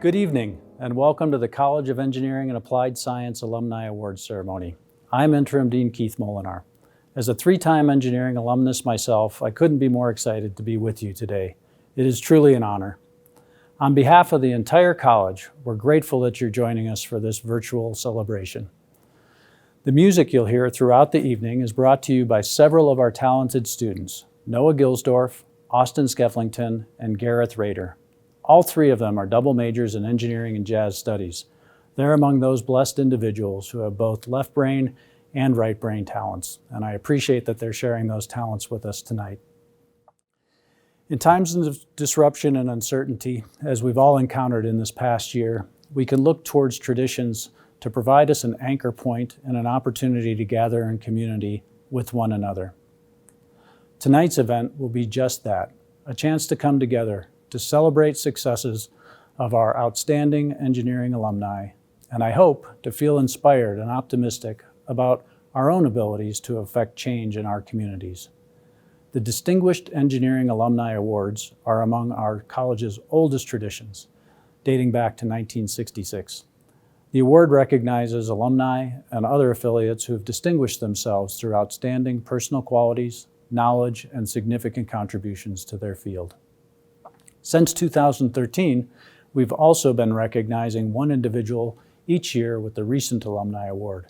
Good evening, and welcome to the College of Engineering and Applied Science Alumni Awards ceremony. I'm Interim Dean Keith Molenaar. As a three-time engineering alumnus myself, I couldn't be more excited to be with you today. It is truly an honor. On behalf of the entire college, we're grateful that you're joining us for this virtual celebration. The music you'll hear throughout the evening is brought to you by several of our talented students, Noah Gilsdorf, Austin Skefflington, and Gareth Rader. All three of them are double majors in engineering and jazz studies. They're among those blessed individuals who have both left brain and right brain talents, and I appreciate that they're sharing those talents with us tonight. In times of disruption and uncertainty, as we've all encountered in this past year, we can look towards traditions to provide us an anchor point and an opportunity to gather in community with one another. Tonight's event will be just that, a chance to come together to celebrate successes of our outstanding engineering alumni, and I hope to feel inspired and optimistic about our own abilities to affect change in our communities. The Distinguished Engineering Alumni Awards are among our college's oldest traditions, dating back to 1966. The award recognizes alumni and other affiliates who have distinguished themselves through outstanding personal qualities, knowledge, and significant contributions to their field. Since 2013, we've also been recognizing one individual each year with the recent Alumni Award.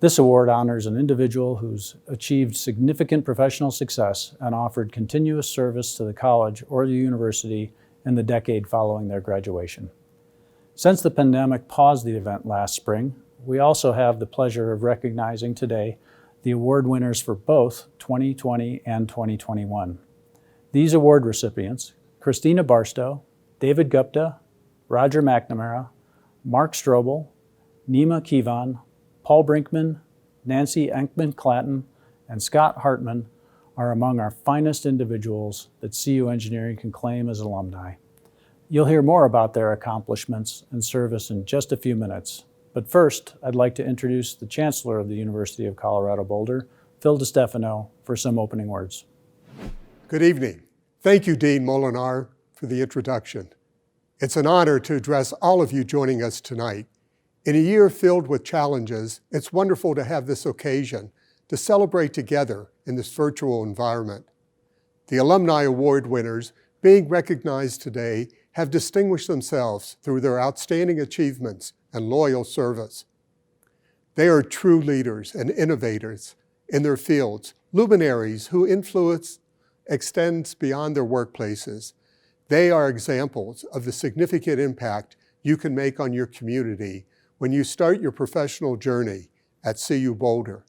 This award honors an individual who's achieved significant professional success and offered continuous service to the college or the university in the decade following their graduation. Since the pandemic paused the event last spring, we also have the pleasure of recognizing today the award winners for both 2020 and 2021. These award recipients, Christina Barstow, David Gupta, Roger McNamara, Mark Strobel, Nima Kivan, Paul Brinkman, Nancy Enkman-Clatton, and Scott Hartman are among our finest individuals that CU Engineering can claim as alumni. You'll hear more about their accomplishments and service in just a few minutes, but first I'd like to introduce the Chancellor of the University of Colorado Boulder, Phil DeStefano, for some opening words. Good evening. Thank you, Dean Molenaar, for the introduction. It's an honor to address all of you joining us tonight. In a year filled with challenges, it's wonderful to have this occasion to celebrate together in this virtual environment. The Alumni Award winners being recognized today have distinguished themselves through their outstanding achievements and loyal service. They are true leaders and innovators in their fields, luminaries who influence extends beyond their workplaces. They are examples of the significant impact you can make on your community when you start your professional journey at CU Boulder.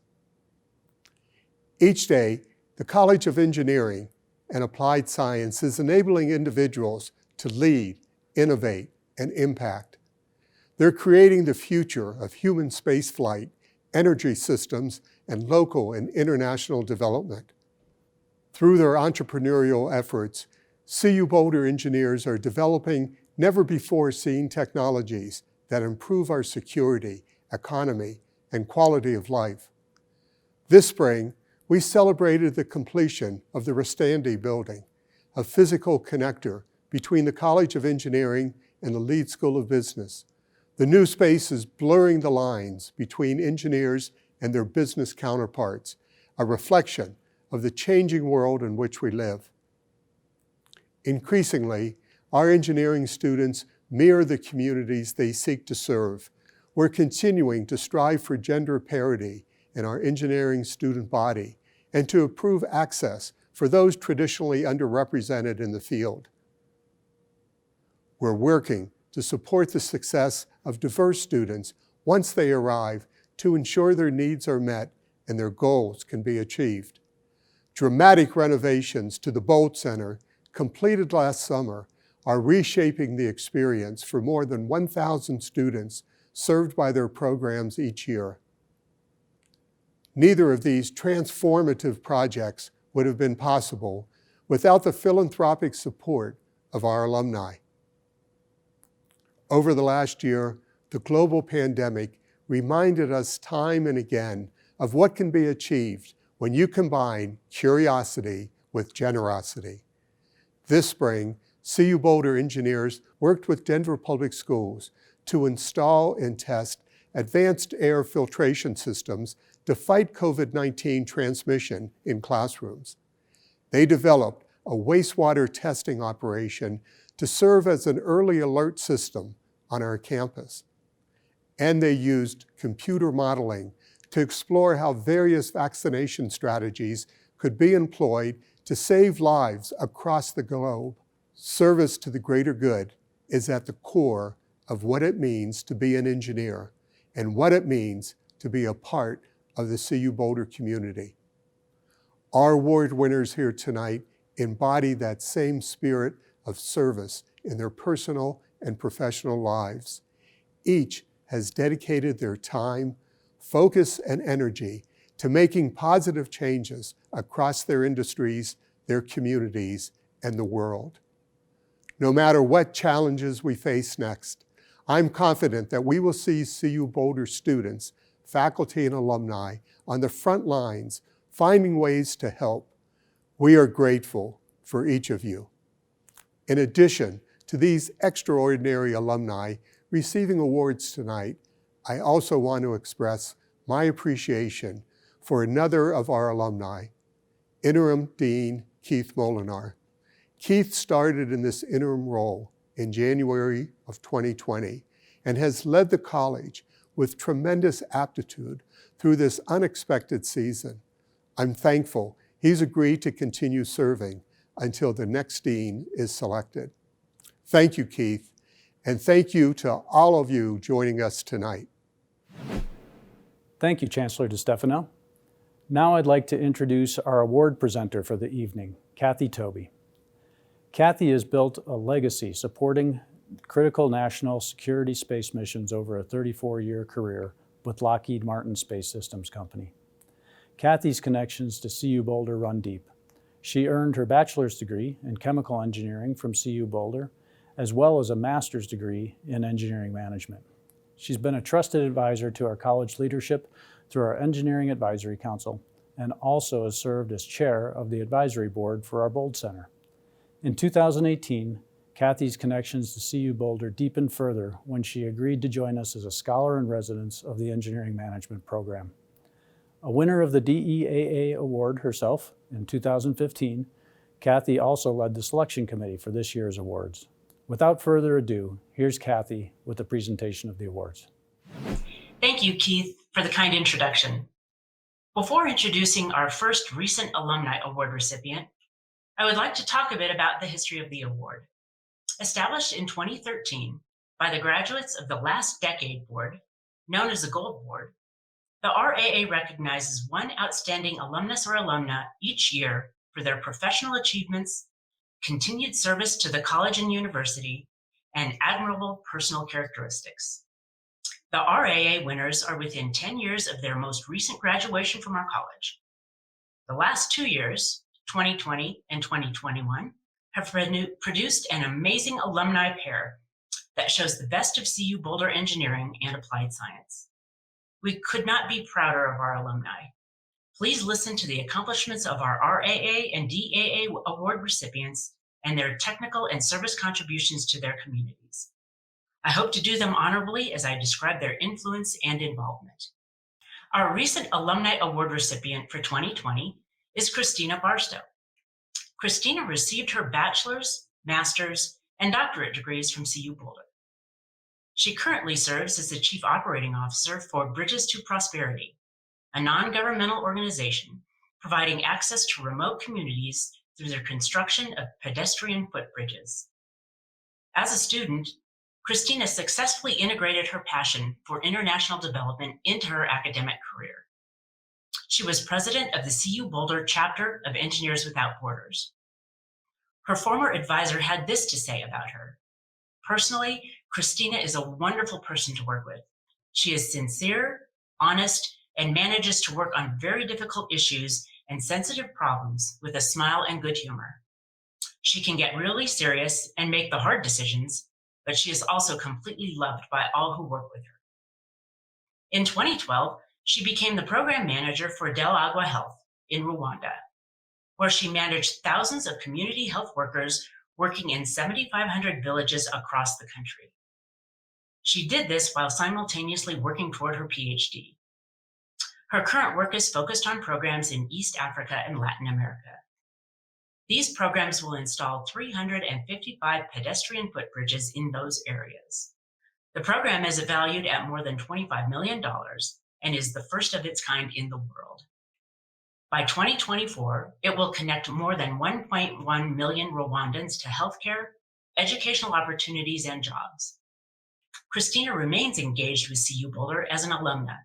Each day, the College of Engineering and Applied Science is enabling individuals to lead, innovate, and impact. They're creating the future of human spaceflight, energy systems, and local and international development. Through their entrepreneurial efforts, CU Boulder engineers are developing never-before-seen technologies that improve our security, economy, and quality of life. This spring, we celebrated the completion of the Restandi building, a physical connector between the College of Engineering and the Leeds School of Business. The new space is blurring the lines between engineers and their business counterparts, a reflection of the changing world in which we live. Increasingly, our engineering students mirror the communities they seek to serve. We're continuing to strive for gender parity in our engineering student body and to improve access for those traditionally underrepresented in the field. We're working to support the success of diverse students once they arrive to ensure their needs are met and their goals can be achieved. Dramatic renovations to the Bolt Center, completed last summer, are reshaping the experience for more than 1,000 students served by their programs each year. Neither of these transformative projects would have been possible without the philanthropic support of our alumni. Over the last year, the global pandemic reminded us time and again of what can be achieved when you combine curiosity with generosity. This spring, CU Boulder engineers worked with Denver Public Schools to install and test advanced air filtration systems to fight COVID-19 transmission in classrooms. They developed a wastewater testing operation to serve as an early alert system on our campus. And they used computer modeling to explore how various vaccination strategies could be employed to save lives across the globe. Service to the greater good is at the core of what it means to be an engineer and what it means to be a part of the CU Boulder community. Our award winners here tonight embody that same spirit of service in their personal and professional lives. Each has dedicated their time, focus, and energy to making positive changes across their industries, their communities, and the world. No matter what challenges we face next, I'm confident that we will see CU Boulder students, faculty, and alumni on the front lines, finding ways to help. We are grateful for each of you. In addition to these extraordinary alumni receiving awards tonight, I also want to express my appreciation for another of our alumni, Interim Dean Keith Molenaar. Keith started in this interim role in January of 2020 and has led the college with tremendous aptitude through this unexpected season. I'm thankful he's agreed to continue serving until the next dean is selected. Thank you, Keith, and thank you to all of you joining us tonight. Thank you, Chancellor DeStefano. Now I'd like to introduce our award presenter for the evening, Kathy Tobey. Kathy has built a legacy supporting critical national security space missions over a 34-year career with Lockheed Martin Space Systems Company. Kathy's connections to CU Boulder run deep. She earned her bachelor's degree in chemical engineering from CU Boulder, as well as a master's degree in engineering management. She's been a trusted advisor to our college leadership through our Engineering Advisory Council, and also has served as chair of the advisory board for our Bold Center. In 2018, Kathy's connections to CU Boulder deepened further when she agreed to join us as a scholar in residence of the engineering management program. A winner of the DEAA award herself in 2015, Kathy also led the selection committee for this year's awards. Without further ado, here's Kathy with the presentation of the awards. Thank you, Keith, for the kind introduction. Before introducing our first recent Alumni Award recipient, I would like to talk a bit about the history of the award. Established in 2013 by the graduates of the Last Decade Board, known as the Gold Board, the RAA recognizes one outstanding alumnus or alumna each year for their professional achievements, continued service to the college and university, and admirable personal characteristics. The RAA winners are within 10 years of their most recent graduation from our college. The last 2 years, 2020 and 2021, have produced an amazing alumni pair that shows the best of CU Boulder engineering and applied science. We could not be prouder of our alumni. Please listen to the accomplishments of our RAA and DAA award recipients and their technical and service contributions to their communities. I hope to do them honorably as I describe their influence and involvement. Our recent Alumni Award recipient for 2020 is Christina Barstow. Christina received her bachelor's, master's, and doctorate degrees from CU Boulder. She currently serves as the Chief Operating Officer for Bridges to Prosperity, a non-governmental organization providing access to remote communities through their construction of pedestrian footbridges. As a student, Christina successfully integrated her passion for international development into her academic career. She was president of the CU Boulder chapter of Engineers Without Borders. Her former advisor had this to say about her. Personally, Christina is a wonderful person to work with. She is sincere, honest, and manages to work on very difficult issues and sensitive problems with a smile and good humor. She can get really serious and make the hard decisions, but she is also completely loved by all who work with her. In 2012, she became the program manager for Del Agua Health in Rwanda, where she managed thousands of community health workers working in 7,500 villages across the country. She did this while simultaneously working toward her PhD. Her current work is focused on programs in East Africa and Latin America. These programs will install 355 pedestrian footbridges in those areas. The program is valued at more than $25 million and is the first of its kind in the world. By 2024, it will connect more than 1.1 million Rwandans to healthcare, educational opportunities, and jobs. Christina remains engaged with CU Boulder as an alumna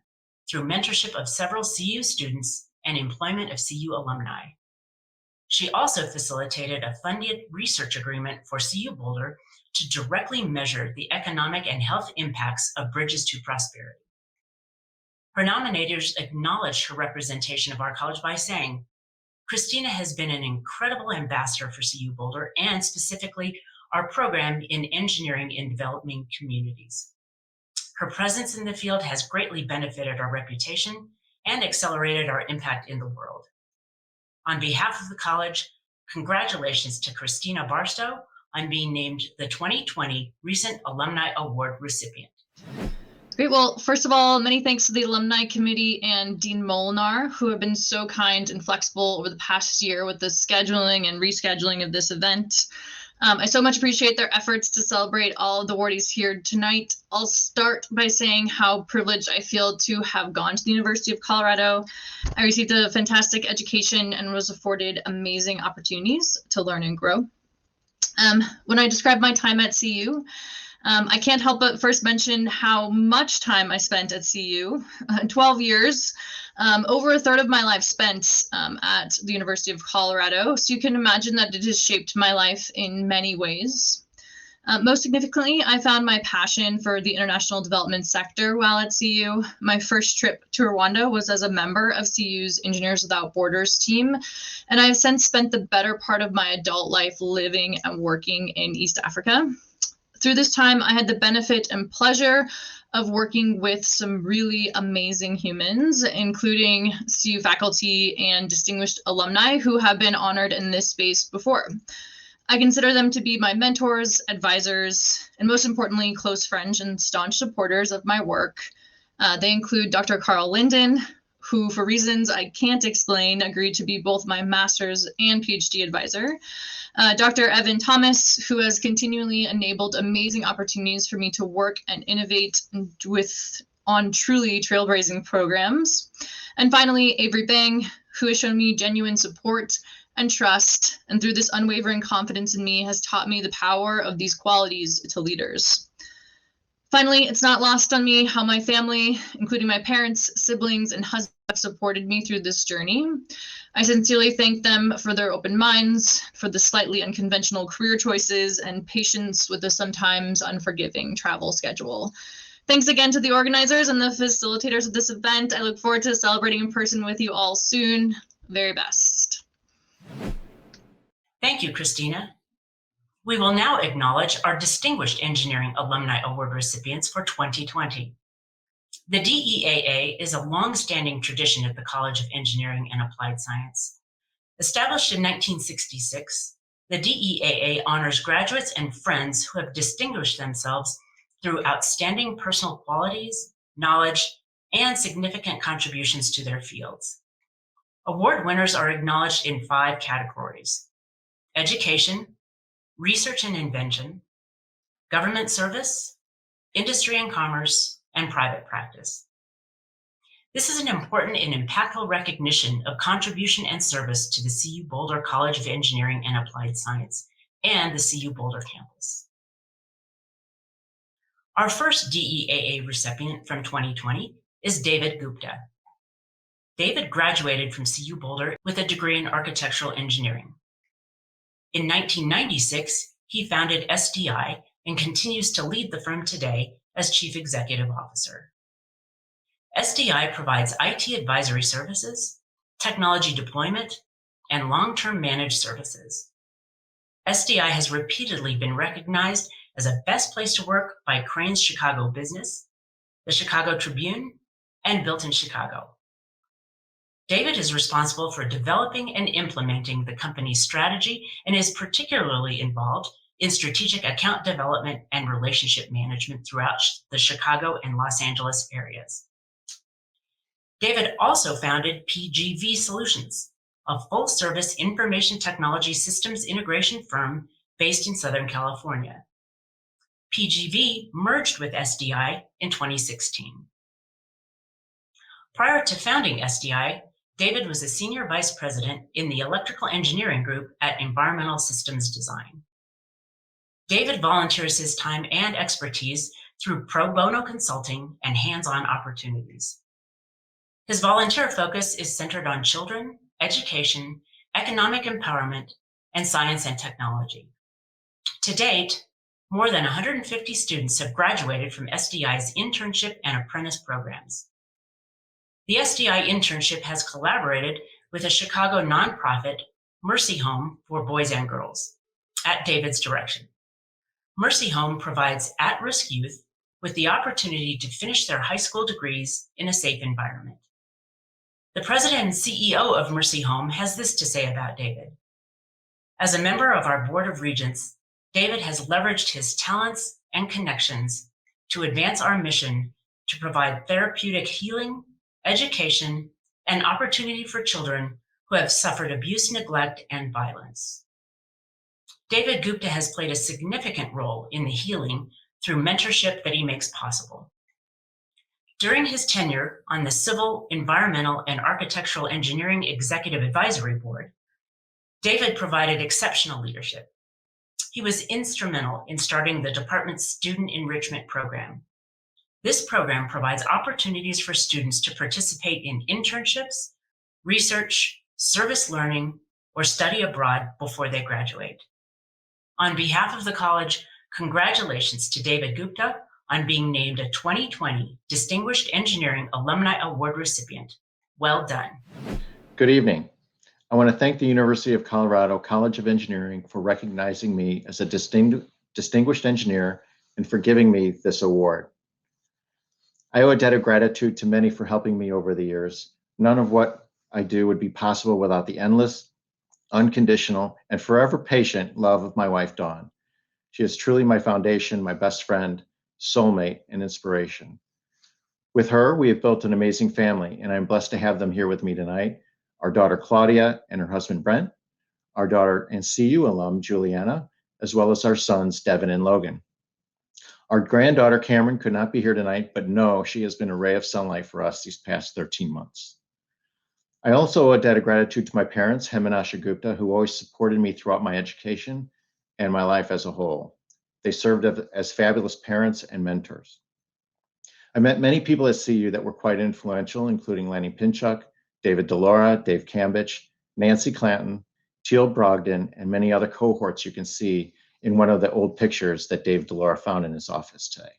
through mentorship of several CU students and employment of CU alumni. She also facilitated a funded research agreement for CU Boulder to directly measure the economic and health impacts of bridges to prosperity. Her nominators acknowledged her representation of our college by saying, Christina has been an incredible ambassador for CU Boulder and specifically our program in engineering in developing communities. Her presence in the field has greatly benefited our reputation and accelerated our impact in the world. On behalf of the college, congratulations to Christina Barstow on being named the 2020 Recent Alumni Award recipient. Great. Well, first of all, many thanks to the Alumni Committee and Dean Molenaar, who have been so kind and flexible over the past year with the scheduling and rescheduling of this event. I so much appreciate their efforts to celebrate all of the awardees here tonight. I'll start by saying how privileged I feel to have gone to the University of Colorado. I received a fantastic education and was afforded amazing opportunities to learn and grow. When I describe my time at CU, I can't help but first mention how much time I spent at CU, 12 years, over a third of my life spent at the University of Colorado. So you can imagine that it has shaped my life in many ways. Most significantly, I found my passion for the international development sector while at CU. My first trip to Rwanda was as a member of CU's Engineers Without Borders team, and I've since spent the better part of my adult life living and working in East Africa. Through this time, I had the benefit and pleasure of working with some really amazing humans, including CU faculty and distinguished alumni who have been honored in this space before. I consider them to be my mentors, advisors, and most importantly, close friends and staunch supporters of my work. They include Dr. Carl Linden, who, for reasons I can't explain, agreed to be both my master's and PhD advisor. Dr. Evan Thomas, who has continually enabled amazing opportunities for me to work and innovate on truly trailblazing programs. And finally, Avery Bang, who has shown me genuine support and trust, and through this unwavering confidence in me has taught me the power of these qualities to leaders. Finally, it's not lost on me how my family, including my parents, siblings, and husband, have supported me through this journey. I sincerely thank them for their open minds, for the slightly unconventional career choices, and patience with the sometimes unforgiving travel schedule. Thanks again to the organizers and the facilitators of this event. I look forward to celebrating in person with you all soon. Very best. Thank you, Christina. We will now acknowledge our Distinguished Engineering Alumni Award recipients for 2020. The DEAA is a long-standing tradition at the College of Engineering and Applied Science. Established in 1966, the DEAA honors graduates and friends who have distinguished themselves through outstanding personal qualities, knowledge, and significant contributions to their fields. Award winners are acknowledged in 5 categories: education, research and invention, government service, industry and commerce, and private practice. This is an important and impactful recognition of contribution and service to the CU Boulder College of Engineering and Applied Science and the CU Boulder campus. Our first DEAA recipient from 2020 is David Gupta. David graduated from CU Boulder with a degree in architectural engineering. In 1996, he founded SDI and continues to lead the firm today as Chief Executive Officer. SDI provides IT advisory services, technology deployment, and long-term managed services. SDI has repeatedly been recognized as a best place to work by Crain's Chicago Business, the Chicago Tribune, and Built in Chicago. David is responsible for developing and implementing the company's strategy and is particularly involved in strategic account development and relationship management throughout the Chicago and Los Angeles areas. David also founded PGV Solutions, a full-service information technology systems integration firm based in Southern California. PGV merged with SDI in 2016. Prior to founding SDI, David was a senior vice president in the electrical engineering group at Environmental Systems Design. David volunteers his time and expertise through pro bono consulting and hands-on opportunities. His volunteer focus is centered on children, education, economic empowerment, and science and technology. To date, more than 150 students have graduated from SDI's internship and apprentice programs. The SDI internship has collaborated with a Chicago nonprofit, Mercy Home for Boys and Girls, at David's direction. Mercy Home provides at-risk youth with the opportunity to finish their high school degrees in a safe environment. The president and CEO of Mercy Home has this to say about David. As a member of our Board of Regents, David has leveraged his talents and connections to advance our mission to provide therapeutic healing, education, and opportunity for children who have suffered abuse, neglect, and violence. David Gupta has played a significant role in the healing through mentorship that he makes possible. During his tenure on the Civil, Environmental, and Architectural Engineering Executive Advisory Board, David provided exceptional leadership. He was instrumental in starting the department's Student Enrichment Program. This program provides opportunities for students to participate in internships, research, service learning, or study abroad before they graduate. On behalf of the college, congratulations to David Gupta on being named a 2020 Distinguished Engineering Alumni Award recipient. Well done. Good evening. I want to thank the University of Colorado College of Engineering for recognizing me as a distinguished engineer and for giving me this award. I owe a debt of gratitude to many for helping me over the years. None of what I do would be possible without the endless, unconditional, and forever patient love of my wife, Dawn. She is truly my foundation, my best friend, soulmate, and inspiration. With her, we have built an amazing family, and I'm blessed to have them here with me tonight. Our daughter, Claudia, and her husband, Brent, our daughter and CU alum, Juliana, as well as our sons, Devin and Logan. Our granddaughter, Cameron, could not be here tonight, but no, she has been a ray of sunlight for us these past 13 months. I also owe a debt of gratitude to my parents, Hem and Asha Gupta, who always supported me throughout my education and my life as a whole. They served as fabulous parents and mentors. I met many people at CU that were quite influential, including Lanny Pinchuk, David Delora, Dave Cambich, Nancy Clanton, Teal Brogdon, and many other cohorts you can see in one of the old pictures that Dave Delora found in his office today.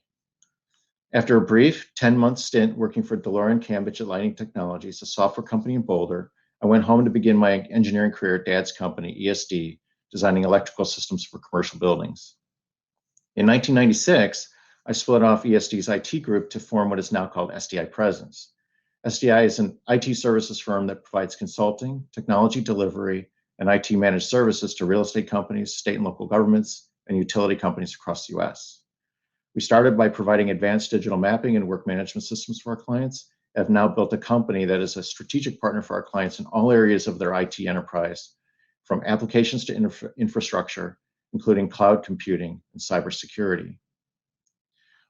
After a brief 10-month stint working for Delora and Cambich at Lighting Technologies, a software company in Boulder, I went home to begin my engineering career at Dad's company, ESD, designing electrical systems for commercial buildings. In 1996, I split off ESD's IT group to form what is now called SDI Presence. SDI is an IT services firm that provides consulting, technology delivery, and IT managed services to real estate companies, state and local governments, and utility companies across the US. We started by providing advanced digital mapping and work management systems for our clients, and have now built a company that is a strategic partner for our clients in all areas of their IT enterprise, from applications to infrastructure, including cloud computing and cybersecurity.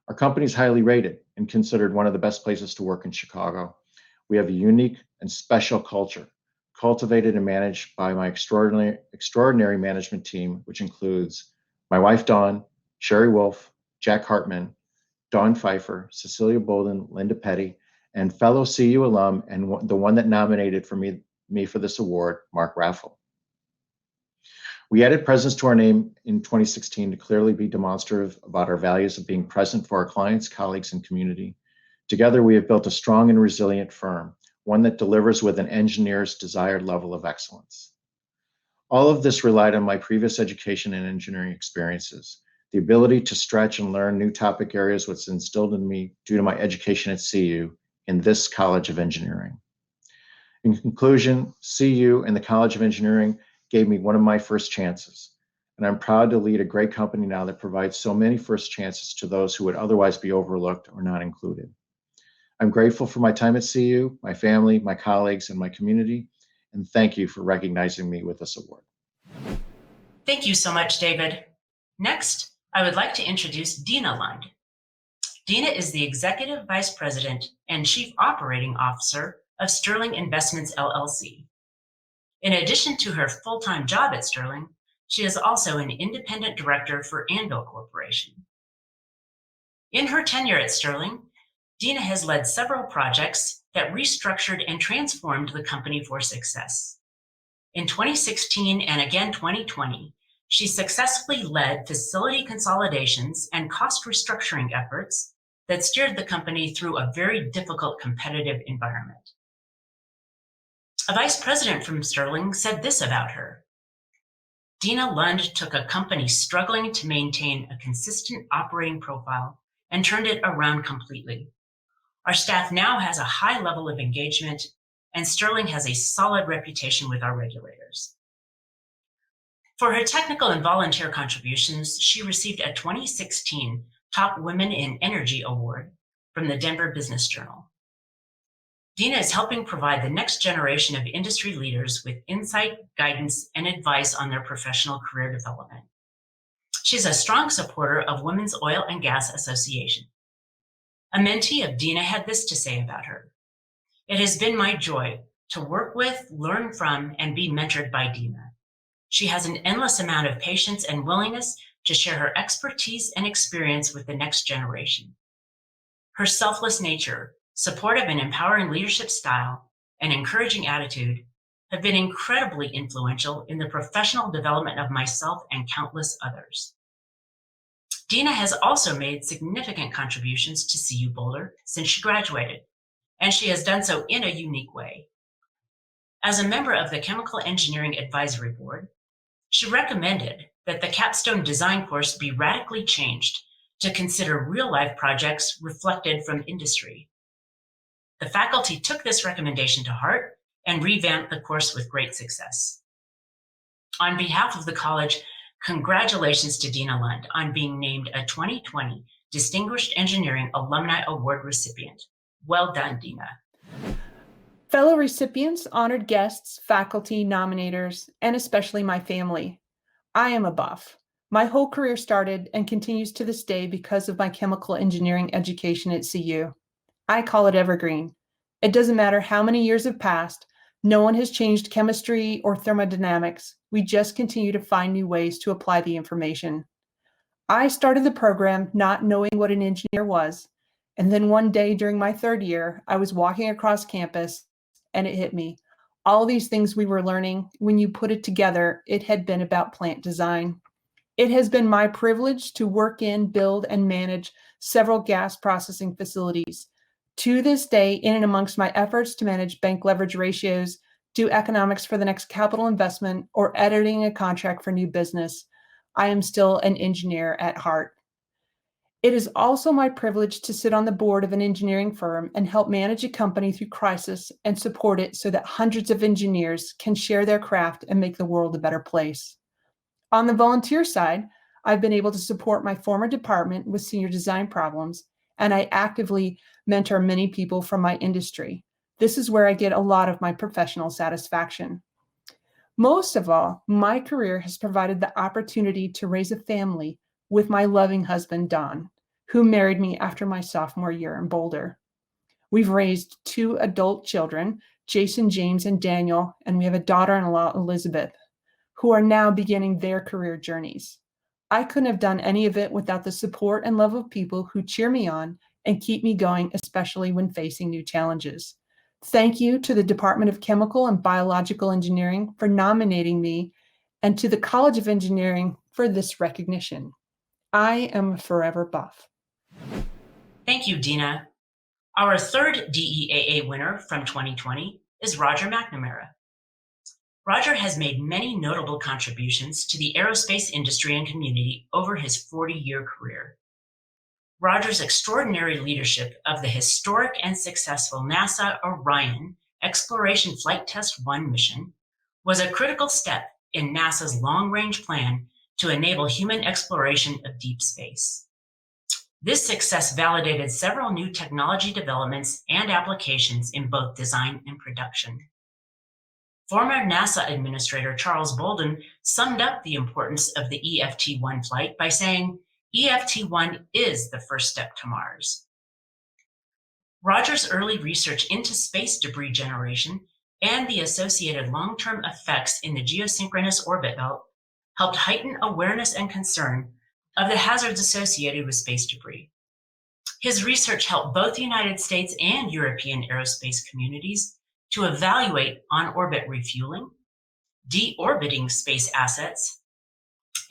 Our company is highly rated and considered one of the best places to work in Chicago. We have a unique and special culture, cultivated and managed by my extraordinary management team, which includes my wife, Dawn, Sherry Wolf, Jack Hartman, Dawn Pfeiffer, Cecilia Bolden, Linda Petty, and fellow CU alum and the one that nominated for me for this award, Mark Raffel. We added presence to our name in 2016 to clearly be demonstrative about our values of being present for our clients, colleagues, and community. Together, we have built a strong and resilient firm, one that delivers with an engineer's desired level of excellence. All of this relied on my previous education and engineering experiences. The ability to stretch and learn new topic areas was instilled in me due to my education at CU in this College of Engineering. In conclusion, CU and the College of Engineering gave me one of my first chances, and I'm proud to lead a great company now that provides so many first chances to those who would otherwise be overlooked or not included. I'm grateful for my time at CU, my family, my colleagues, and my community, and thank you for recognizing me with this award. Thank you so much, David. Next, I would like to introduce Dina Lund. Dina is the Executive Vice President and Chief Operating Officer of Sterling Investments, LLC. In addition to her full-time job at Sterling, she is also an independent director for Anvil Corporation. In her tenure at Sterling, Dina has led several projects that restructured and transformed the company for success. In 2016 and again 2020, she successfully led facility consolidations and cost restructuring efforts that steered the company through a very difficult competitive environment. A vice president from Sterling said this about her: Dina Lund took a company struggling to maintain a consistent operating profile and turned it around completely. Our staff now has a high level of engagement, and Sterling has a solid reputation with our regulators. For her technical and volunteer contributions, she received a 2016 Top Women in Energy Award from the Denver Business Journal. Dina is helping provide the next generation of industry leaders with insight, guidance, and advice on their professional career development. She's a strong supporter of Women's Oil and Gas Association. A mentee of Dina had this to say about her: "It has been my joy to work with, learn from, and be mentored by Dina. She has an endless amount of patience and willingness to share her expertise and experience with the next generation. Her selfless nature, supportive and empowering leadership style, and encouraging attitude have been incredibly influential in the professional development of myself and countless others." Dina has also made significant contributions to CU Boulder since she graduated, and she has done so in a unique way. As a member of the Chemical Engineering Advisory Board, she recommended that the capstone design course be radically changed to consider real-life projects reflected from industry. The faculty took this recommendation to heart and revamped the course with great success. On behalf of the college, congratulations to Dina Lund on being named a 2020 Distinguished Engineering Alumni Award recipient. Well done, Dina. Fellow recipients, honored guests, faculty, nominators, and especially my family. I am a buff. My whole career started and continues to this day because of my chemical engineering education at CU. I call it evergreen. It doesn't matter how many years have passed. No one has changed chemistry or thermodynamics. We just continue to find new ways to apply the information. I started the program not knowing what an engineer was. And then one day during my third year, I was walking across campus and it hit me. All these things we were learning, when you put it together, it had been about plant design. It has been my privilege to work in, build, and manage several gas processing facilities. To this day, in and amongst my efforts to manage bank leverage ratios, do economics for the next capital investment, or editing a contract for new business, I am still an engineer at heart. It is also my privilege to sit on the board of an engineering firm and help manage a company through crisis and support it so that hundreds of engineers can share their craft and make the world a better place. On the volunteer side, I've been able to support my former department with senior design problems, and I actively mentor many people from my industry. This is where I get a lot of my professional satisfaction. Most of all, my career has provided the opportunity to raise a family with my loving husband, Don, who married me after my sophomore year in Boulder. We've raised 2 adult children, Jason, James, and Daniel, and we have a daughter-in-law, Elizabeth, who are now beginning their career journeys. I couldn't have done any of it without the support and love of people who cheer me on and keep me going, especially when facing new challenges. Thank you to the Department of Chemical and Biological Engineering for nominating me, and to the College of Engineering for this recognition. I am a forever buff. Thank you, Dina. Our third DEAA winner from 2020 is Roger McNamara. Roger has made many notable contributions to the aerospace industry and community over his 40-year career. Roger's extraordinary leadership of the historic and successful NASA Orion Exploration Flight Test 1 mission was a critical step in NASA's long-range plan to enable human exploration of deep space. This success validated several new technology developments and applications in both design and production. Former NASA Administrator Charles Bolden summed up the importance of the EFT-1 flight by saying, "EFT-1 is the first step to Mars." Roger's early research into space debris generation and the associated long-term effects in the geosynchronous orbit belt helped heighten awareness and concern of the hazards associated with space debris. His research helped both the United States and European aerospace communities to evaluate on-orbit refueling, deorbiting space assets,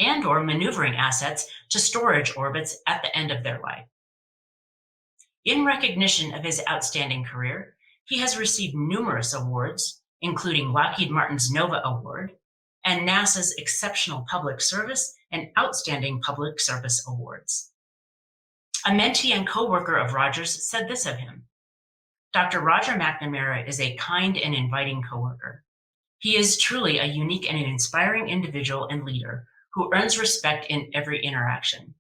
and/or maneuvering assets to storage orbits at the end of their life. In recognition of his outstanding career, he has received numerous awards, including Lockheed Martin's Nova Award and NASA's Exceptional Public Service and Outstanding Public Service Awards. A mentee and co-worker of Roger's said this of him: "Dr. Roger McNamara is a kind and inviting coworker. He is truly a unique and an inspiring individual and leader who earns respect in every interaction.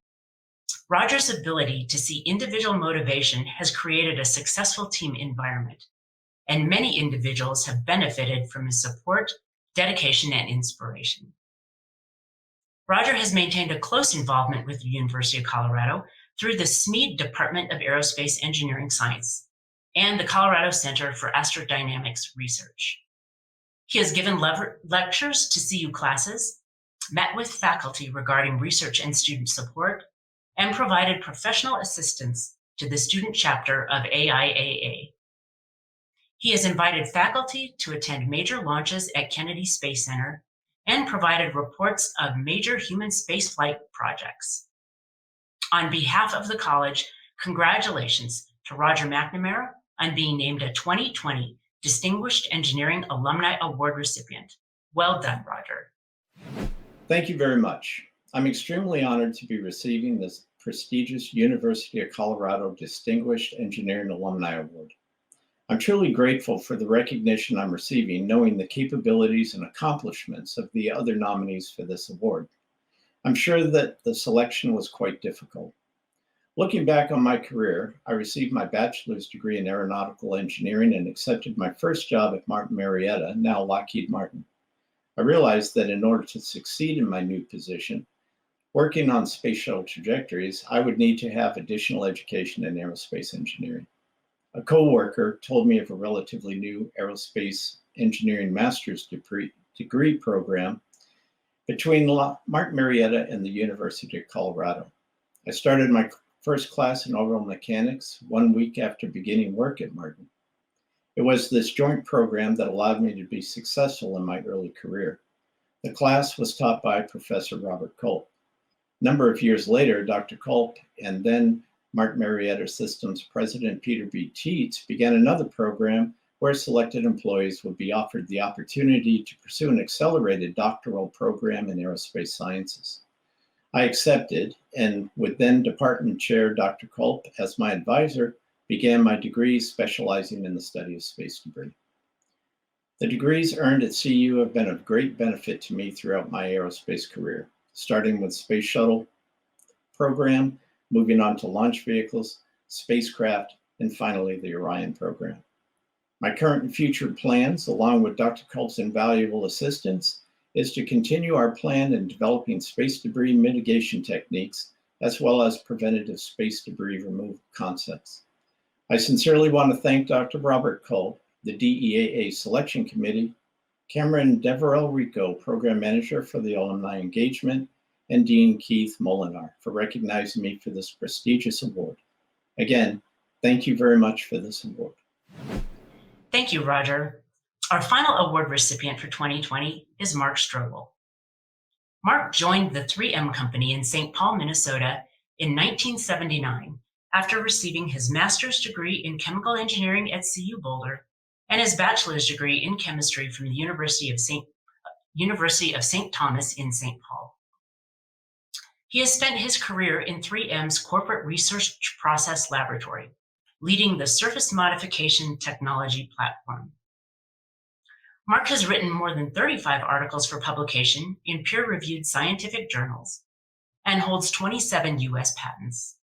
Roger's ability to see individual motivation has created a successful team environment, and many individuals have benefited from his support, dedication, and inspiration." Roger has maintained a close involvement with the University of Colorado through the Smead Department of Aerospace Engineering Science and the Colorado Center for Astrodynamics Research. He has given lectures to CU classes, met with faculty regarding research and student support, and provided professional assistance to the student chapter of AIAA. He has invited faculty to attend major launches at Kennedy Space Center and provided reports of major human spaceflight projects. On behalf of the college, congratulations to Roger McNamara on being named a 2020 Distinguished Engineering Alumni Award recipient. Well done, Roger. Thank you very much. I'm extremely honored to be receiving this prestigious University of Colorado Distinguished Engineering Alumni Award. I'm truly grateful for the recognition I'm receiving, knowing the capabilities and accomplishments of the other nominees for this award. I'm sure that the selection was quite difficult. Looking back on my career, I received my bachelor's degree in aeronautical engineering and accepted my first job at Martin Marietta, now Lockheed Martin. I realized that in order to succeed in my new position, working on space shuttle trajectories, I would need to have additional education in aerospace engineering. A co-worker told me of a relatively new aerospace engineering master's degree program between Martin Marietta and the University of Colorado. I started my first class in overall mechanics 1 week after beginning work at Martin. It was this joint program that allowed me to be successful in my early career. The class was taught by Professor Robert Culp. A number of years later, Dr. Culp and then Martin Marietta Systems President Peter B. Teets began another program where selected employees would be offered the opportunity to pursue an accelerated doctoral program in aerospace sciences. I accepted, and with then Department Chair Dr. Culp as my advisor, began my degree specializing in the study of space debris. The degrees earned at CU have been of great benefit to me throughout my aerospace career, starting with Space Shuttle program, moving on to launch vehicles, spacecraft, and finally the Orion program. My current and future plans, along with Dr. Culp's invaluable assistance, is to continue our plan in developing space debris mitigation techniques, as well as preventative space debris removal concepts. I sincerely want to thank Dr. Robert Cole, the DEAA Selection Committee, Cameron Deverell Rico, Program Manager for the Alumni Engagement, and Dean Keith Molenaar for recognizing me for this prestigious award. Again, thank you very much for this award. Thank you, Roger. Our final award recipient for 2020 is Mark Strobel. Mark joined the 3M Company in St. Paul, Minnesota in 1979 after receiving his master's degree in chemical engineering at CU Boulder and his bachelor's degree in chemistry from the University of St. Thomas in St. Paul. He has spent his career in 3M's corporate research process laboratory, leading the surface modification technology platform. Mark has written more than 35 articles for publication in peer-reviewed scientific journals and holds 27 U.S. patents.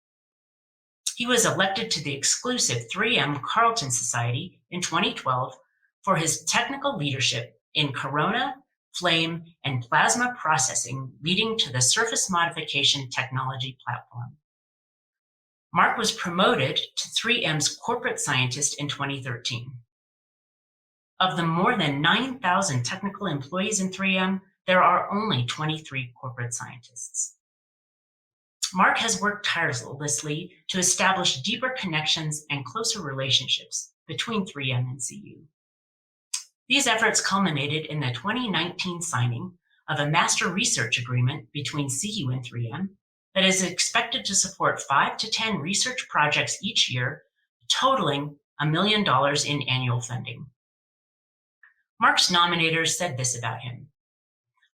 He was elected to the exclusive 3M Carleton Society in 2012 for his technical leadership in corona, flame, and plasma processing, leading to the surface modification technology platform. Mark was promoted to 3M's corporate scientist in 2013. Of the more than 9,000 technical employees in 3M, there are only 23 corporate scientists. Mark has worked tirelessly to establish deeper connections and closer relationships between 3M and CU. These efforts culminated in the 2019 signing of a master research agreement between CU and 3M that is expected to support 5 to 10 research projects each year, totaling $1 million in annual funding. Mark's nominators said this about him.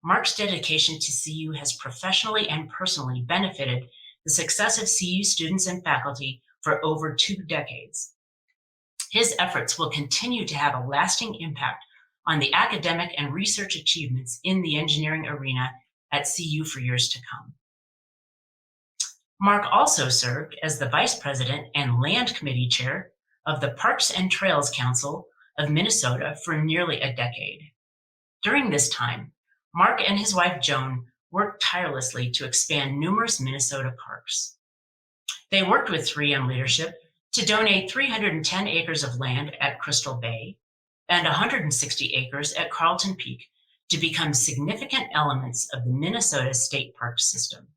Mark's dedication to CU has professionally and personally benefited the success of CU students and faculty for over 2 decades. His efforts will continue to have a lasting impact on the academic and research achievements in the engineering arena at CU for years to come. Mark also served as the Vice President and Land Committee Chair of the Parks and Trails Council of Minnesota for nearly a decade. During this time, Mark and his wife Joan worked tirelessly to expand numerous Minnesota parks. They worked with 3M leadership to donate 310 acres of land at Crystal Bay and 160 acres at Carlton Peak to become significant elements of the Minnesota State Park system.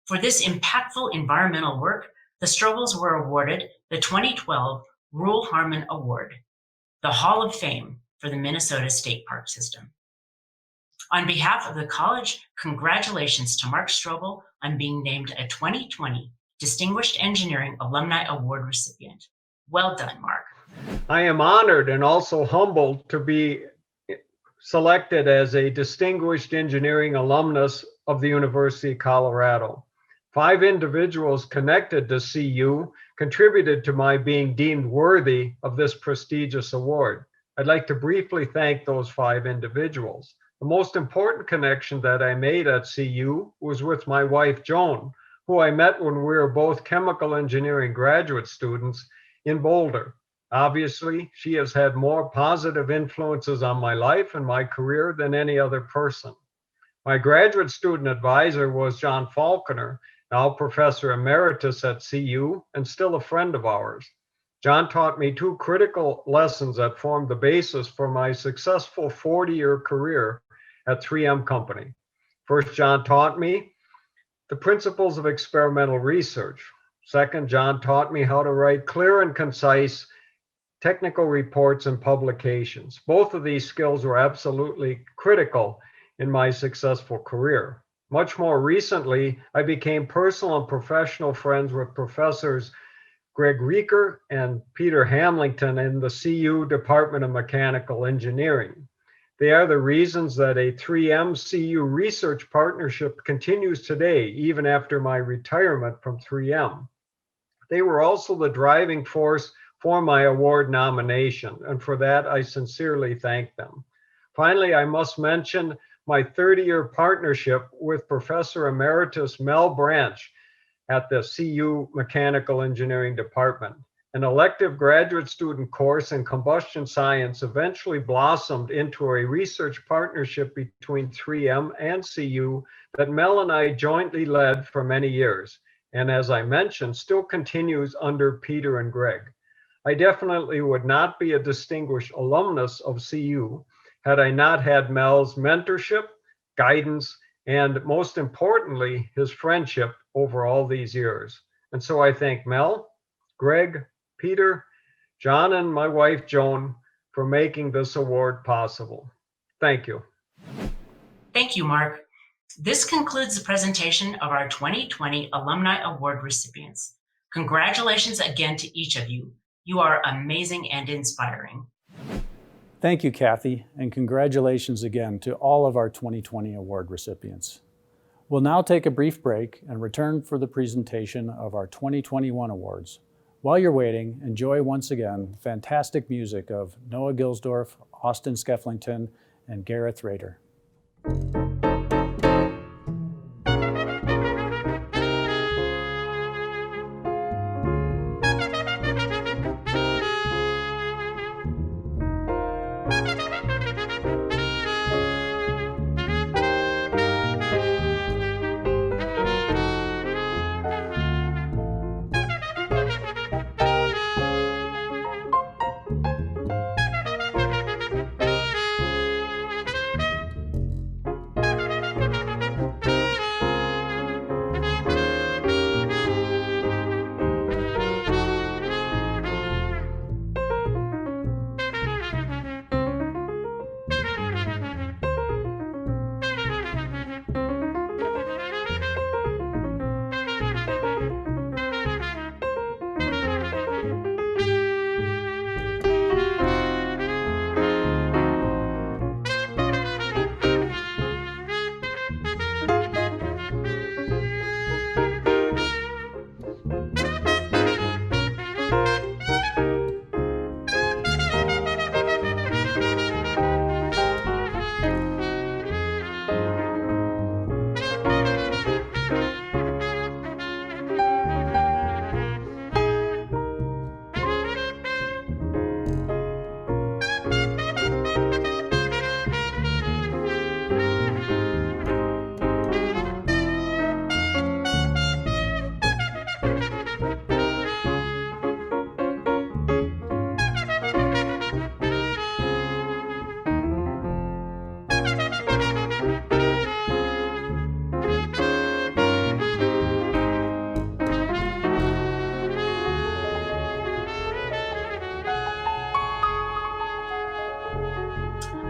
For this impactful environmental work, the Strobels were awarded the 2012 Rural Harmon Award, the Hall of Fame for the Minnesota State Park System. On behalf of the college, congratulations to Mark Strobel on being named a 2020 Distinguished Engineering Alumni Award recipient. Well done, Mark. I am honored and also humbled to be selected as a Distinguished Engineering Alumnus of the University of Colorado. 5 individuals connected to CU contributed to my being deemed worthy of this prestigious award. I'd like to briefly thank those 5 individuals. The most important connection that I made at CU was with my wife, Joan, who I met when we were both chemical engineering graduate students in Boulder. Obviously, she has had more positive influences on my life and my career than any other person. My graduate student advisor was John Falconer, now professor emeritus at CU and still a friend of ours. John taught me 2 critical lessons that formed the basis for my successful 40-year career at 3M Company. First, John taught me the principles of experimental research. Second, John taught me how to write clear and concise technical reports and publications. Both of these skills were absolutely critical in my successful career. Much more recently, I became personal and professional friends with professors Greg Rieker and Peter Hamlington in the CU Department of Mechanical Engineering. They are the reasons that a 3M-CU research partnership continues today, even after my retirement from 3M. They were also the driving force for my award nomination, and for that, I sincerely thank them. Finally, I must mention my 30-year partnership with Professor Emeritus Mel Branch at the CU Mechanical Engineering Department. An elective graduate student course in combustion science eventually blossomed into a research partnership between 3M and CU that Mel and I jointly led for many years. and as I mentioned, still continues under Peter and Greg. I definitely would not be a distinguished alumnus of CU had I not had Mel's mentorship, guidance, and most importantly, his friendship over all these years. And so I thank Mel, Greg, Peter, John, and my wife, Joan, for making this award possible. Thank you. Thank you, Mark. This concludes the presentation of our 2020 Alumni Award recipients. Congratulations again to each of you. You are amazing and inspiring. Thank you, Kathy, and congratulations again to all of our 2020 award recipients. We'll now take a brief break and return for the presentation of our 2021 awards. While you're waiting, enjoy once again fantastic music of Noah Gilsdorf, Austin Skefflington, and Gareth Rader.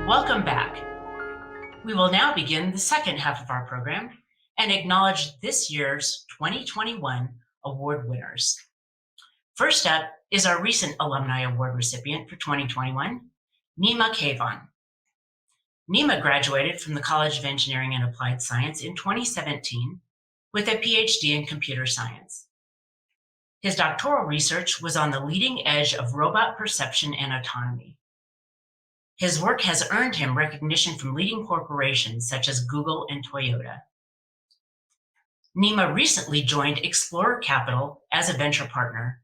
Welcome back. We will now begin the second half of our program and acknowledge this year's 2021 award winners. First up is our recent Alumni Award recipient for 2021, Nima Kayvan. Nima graduated from the College of Engineering and Applied Science in 2017 with a PhD in computer science. His doctoral research was on the leading edge of robot perception and autonomy. His work has earned him recognition from leading corporations such as Google and Toyota. Nima recently joined Explorer Capital as a venture partner.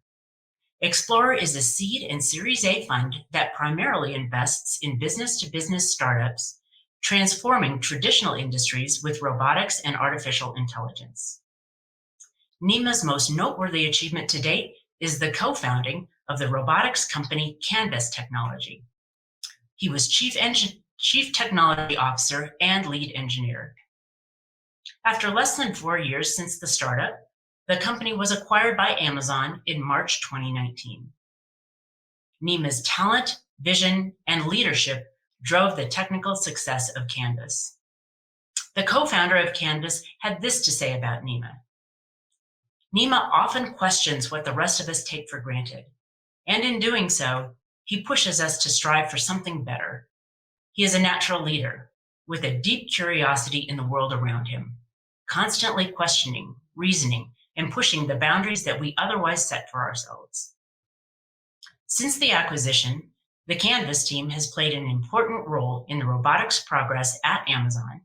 Explorer is a seed and Series A fund that primarily invests in business-to-business startups, transforming traditional industries with robotics and artificial intelligence. Nima's most noteworthy achievement to date is the co-founding of the robotics company Canvas Technology. He was Chief Technology Officer and Lead Engineer. After less than 4 years since the startup, the company was acquired by Amazon in March 2019. Nima's talent, vision, and leadership drove the technical success of Canvas. The co-founder of Canvas had this to say about Nima. Nima often questions what the rest of us take for granted, and in doing so, he pushes us to strive for something better. He is a natural leader with a deep curiosity in the world around him, constantly questioning, reasoning, and pushing the boundaries that we otherwise set for ourselves. Since the acquisition, the Canvas team has played an important role in the robotics progress at Amazon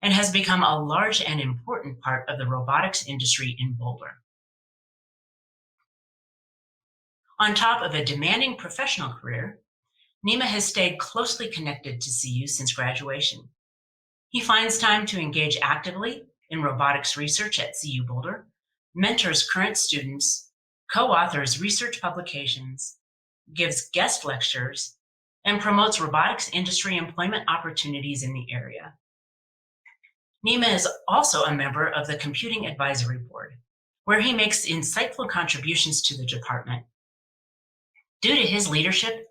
and has become a large and important part of the robotics industry in Boulder. On top of a demanding professional career, Nima has stayed closely connected to CU since graduation. He finds time to engage actively in robotics research at CU Boulder, mentors current students, co-authors research publications, gives guest lectures, and promotes robotics industry employment opportunities in the area. Nima is also a member of the Computing Advisory Board, where he makes insightful contributions to the department. Due to his leadership,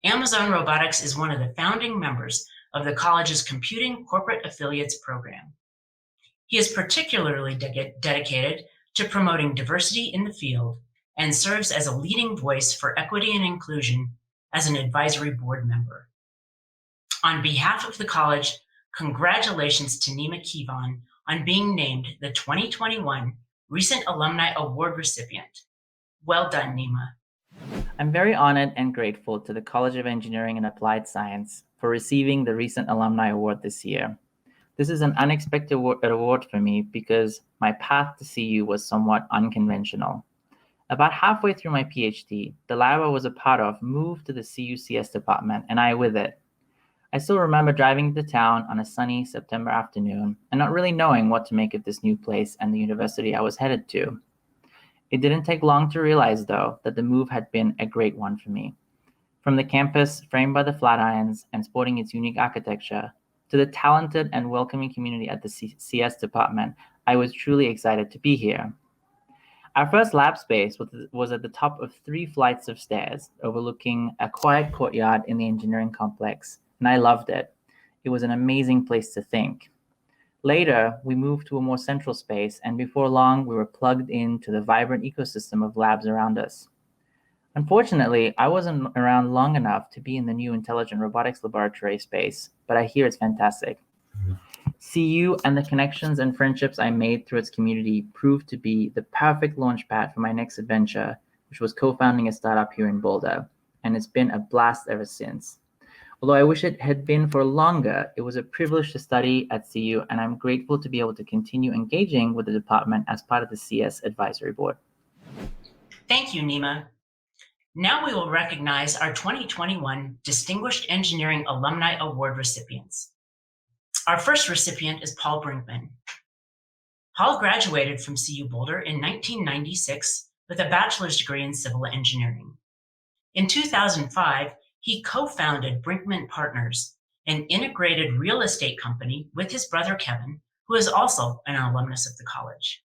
Amazon Robotics is one of the founding members of the college's Computing Corporate Affiliates program. He is particularly dedicated to promoting diversity in the field and serves as a leading voice for equity and inclusion as an advisory board member. On behalf of the college, congratulations to Nima Kivon on being named the 2021 Recent Alumni Award recipient. Well done, Nima. I'm very honored and grateful to the College of Engineering and Applied Science for receiving the Recent Alumni Award this year. This is an unexpected award for me because my path to CU was somewhat unconventional. About halfway through my PhD, the lab I was a part of moved to the CUCS department, and I with it. I still remember driving to town on a sunny September afternoon and not really knowing what to make of this new place and the university I was headed to. It didn't take long to realize, though, that the move had been a great one for me. From the campus framed by the Flatirons and sporting its unique architecture, to the talented and welcoming community at the CS department, I was truly excited to be here. Our first lab space was at the top of 3 flights of stairs, overlooking a quiet courtyard in the engineering complex, and I loved it. It was an amazing place to think. Later, we moved to a more central space, and before long, we were plugged into the vibrant ecosystem of labs around us. Unfortunately, I wasn't around long enough to be in the new Intelligent Robotics Laboratory space, but I hear it's fantastic. CU and the connections and friendships I made through its community proved to be the perfect launchpad for my next adventure, which was co-founding a startup here in Boulder, and it's been a blast ever since. Although I wish it had been for longer, it was a privilege to study at CU, and I'm grateful to be able to continue engaging with the department as part of the CS Advisory Board. Thank you, Nima. Now we will recognize our 2021 Distinguished Engineering Alumni Award recipients. Our first recipient is Paul Brinkman. Paul graduated from CU Boulder in 1996 with a bachelor's degree in civil engineering. In 2005, he co-founded Brinkman Partners, an integrated real estate company with his brother Kevin, who is also an alumnus of the college.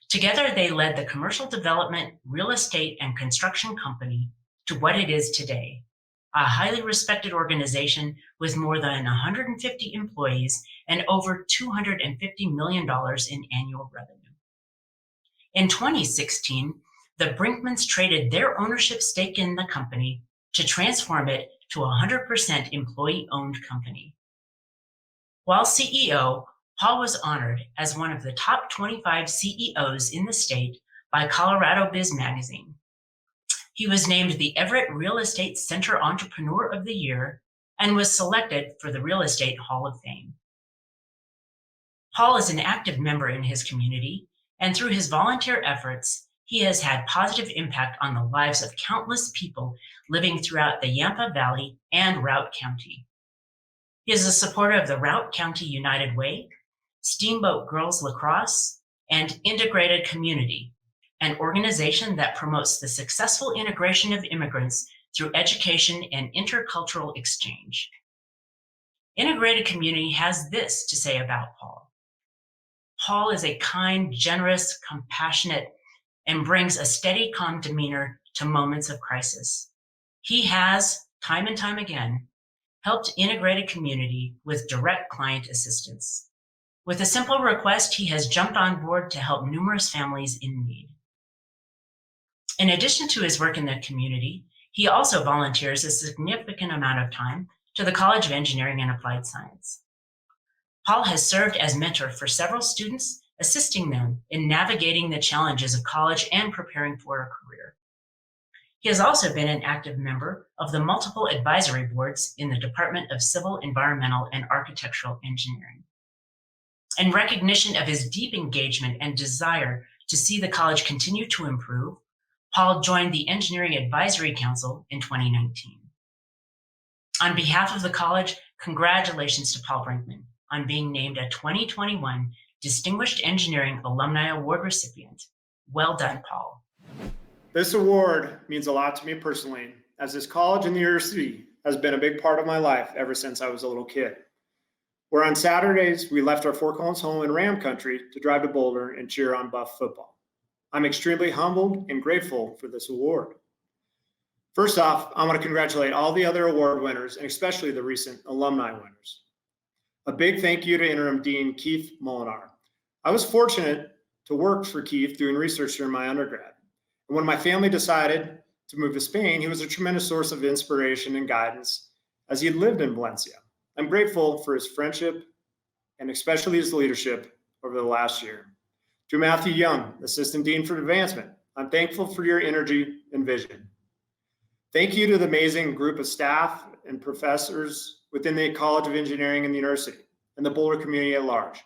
Together, they led the commercial development, real estate, and construction company to what it is today, a highly respected organization with more than 150 employees and over $250 million in annual revenue. In 2016, the Brinkmans traded their ownership stake in the company to transform it to a 100% employee-owned company. While CEO, Paul was honored as one of the top 25 CEOs in the state by Colorado Biz Magazine. He was named the Everett Real Estate Center Entrepreneur of the Year and was selected for the Real Estate Hall of Fame. Paul is an active member in his community, and through his volunteer efforts, he has had positive impact on the lives of countless people living throughout the Yampa Valley and Routt County. He is a supporter of the Routt County United Way, Steamboat Girls Lacrosse, and Integrated Community, an organization that promotes the successful integration of immigrants through education and intercultural exchange. Integrated Community has this to say about Paul. Paul is a kind, generous, compassionate, and brings a steady, calm demeanor to moments of crisis. He has, time and time again, helped Integrated Community with direct client assistance. With a simple request, he has jumped on board to help numerous families in need. In addition to his work in the community, he also volunteers a significant amount of time to the College of Engineering and Applied Science. Paul has served as mentor for several students, assisting them in navigating the challenges of college and preparing for a career. He has also been an active member of the multiple advisory boards in the Department of Civil, Environmental, and Architectural Engineering. In recognition of his deep engagement and desire to see the college continue to improve, Paul joined the Engineering Advisory Council in 2019. On behalf of the college, congratulations to Paul Brinkman on being named a 2021 Distinguished Engineering Alumni Award recipient, Well done, Paul. This award means a lot to me personally, as this college and the university has been a big part of my life ever since I was a little kid. Where on Saturdays, we left our Fort Collins home in Ram Country to drive to Boulder and cheer on Buff football. I'm extremely humbled and grateful for this award. First off, I want to congratulate all the other award winners, and especially the recent alumni winners. A big thank you to Interim Dean Keith Molenaar. I was fortunate to work for Keith doing research during my undergrad. And when my family decided to move to Spain, he was a tremendous source of inspiration and guidance as he had lived in Valencia. I'm grateful for his friendship and especially his leadership over the last year. To Matthew Young, Assistant Dean for Advancement, I'm thankful for your energy and vision. Thank you to the amazing group of staff and professors within the College of Engineering and the university and the Boulder community at large.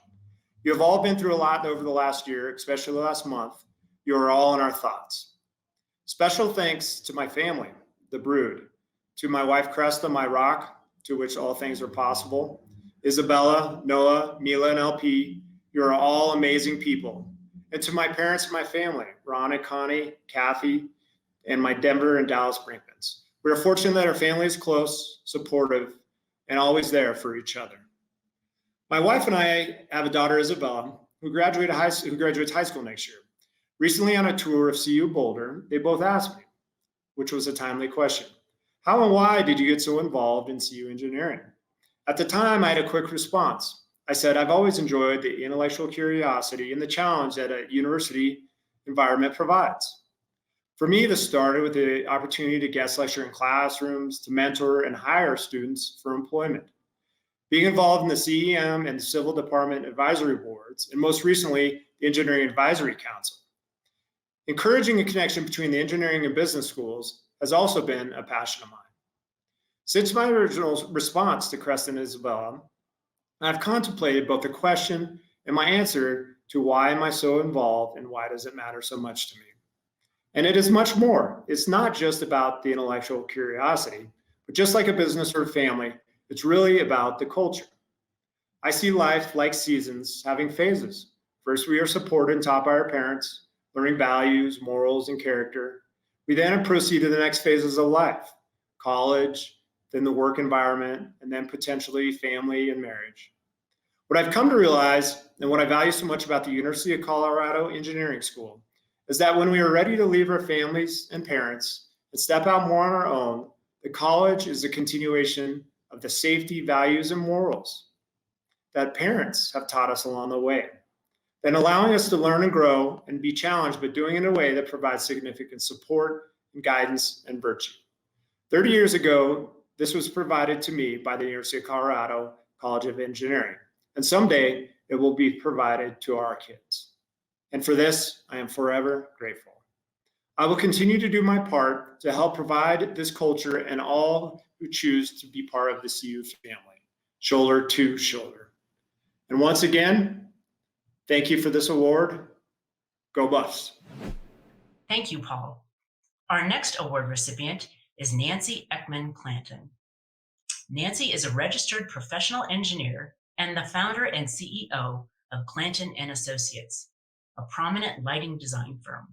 You have all been through a lot over the last year, especially the last month. You are all in our thoughts. Special thanks to my family, the Brood, to my wife, Cresta, my rock, to which all things are possible, Isabella, Noah, Mila, and LP. You are all amazing people. And to my parents and my family, Ron and Connie, Kathy, and my Denver and Dallas Brinkmans. We are fortunate that our family is close, supportive, and always there for each other. My wife and I have a daughter, Isabella, who graduates high school next year. Recently on a tour of CU Boulder, they both asked me, which was a timely question, how and why did you get so involved in CU engineering? At the time, I had a quick response. I said, I've always enjoyed the intellectual curiosity and the challenge that a university environment provides. For me, this started with the opportunity to guest lecture in classrooms, to mentor and hire students for employment. Being involved in the CEM and the Civil Department Advisory Boards, and most recently, the Engineering Advisory Council. Encouraging a connection between the engineering and business schools has also been a passion of mine. Since my original response to Cresta and Isabella, I've contemplated both the question and my answer to why am I so involved and why does it matter so much to me? And it is much more. It's not just about the intellectual curiosity, but just like a business or a family, it's really about the culture. I see life like seasons having phases. First, we are supported and taught by our parents, learning values, morals, and character. We then proceed to the next phases of life, college, then the work environment, and then potentially family and marriage. What I've come to realize, and what I value so much about the University of Colorado Engineering School, is that when we are ready to leave our families and parents and step out more on our own, the college is a continuation of the safety, values, and morals that parents have taught us along the way, then allowing us to learn and grow and be challenged, but doing it in a way that provides significant support and guidance and virtue. 30 years ago, this was provided to me by the University of Colorado College of Engineering, and someday it will be provided to our kids. And for this, I am forever grateful. I will continue to do my part to help provide this culture and all who choose to be part of the CU family, shoulder to shoulder. And once again, thank you for this award. Go Buffs. Thank you, Paul. Our next award recipient is Nancy Ekman Clanton. Nancy is a registered professional engineer and the founder and CEO of Clanton & Associates, a prominent lighting design firm.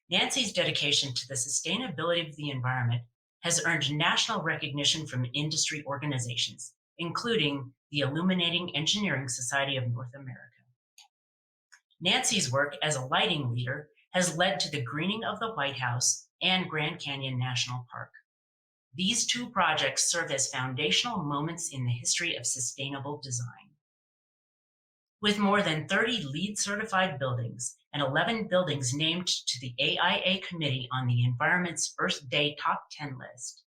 Nancy's dedication to the sustainability of the environment has earned national recognition from industry organizations, including the Illuminating Engineering Society of North America. Nancy's work as a lighting leader has led to the greening of the White House and Grand Canyon National Park. These two projects serve as foundational moments in the history of sustainable design. With more than 30 LEED certified buildings and 11 buildings named to the AIA Committee on the Environment's Earth Day Top 10 list,